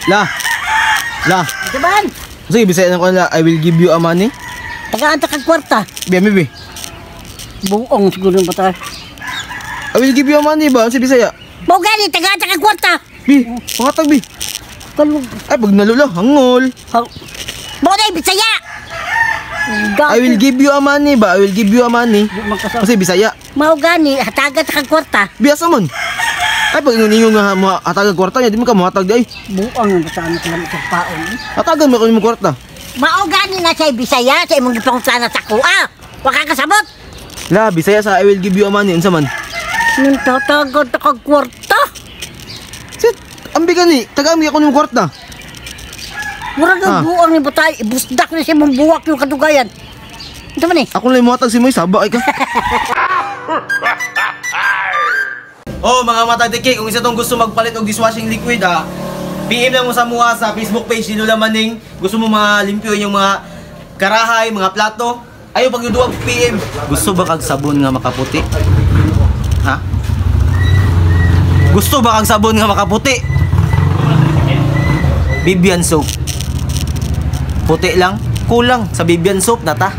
La. La. Diban? Sige, bisaya na ko na, I will give you a money. Tagaan ta kag kwarta. Biya, bibi. Buong siguro ba ta? I will give you a money ba? Si bisaya. Mo gani tagaan ta kag kwarta. Bi, pangatag bi. Kalog. Ay, pag nalula, hangol. Mo dai Bisaya. I will give you a money ba? I will give you a money. Kasi bisaya. Mao gani hatagan ta kag kwarta. Biasa mon. Ay, pag ninyo nga hatagan kwarta niya, di mo ka mahatag di ay. Buong ba sa amin lang sa paon. Hatagan mo ko yung kwarta. Mao gani na say Bisaya sa imong gipangutana sa kuha. Wa ka kasabot. La, bisaya sa I will give you a money. Unsa man? Ning tatagan ta kag kwarta. Sit, ambigan ni. Tagami ako ng kwarta. Murag ang buong ni batay ibusdak ni sa imong buwak yung kadugayan. Ito man eh. Ako lang mahatag si Moy, saba ay ka. Oh, mga matadiki, kung isa tong gusto magpalit og dishwashing liquid PM lang mo sa mua sa Facebook page ni Lola Maning. Gusto mo malimpyo yung mga karahay, mga plato. Ayaw pag yuduwag PM. Gusto ba kag sabon nga makaputi? Ha? Gusto ba kag sabon nga makaputi? Bibian soap. Puti lang, kulang sa Bibian soap na ta.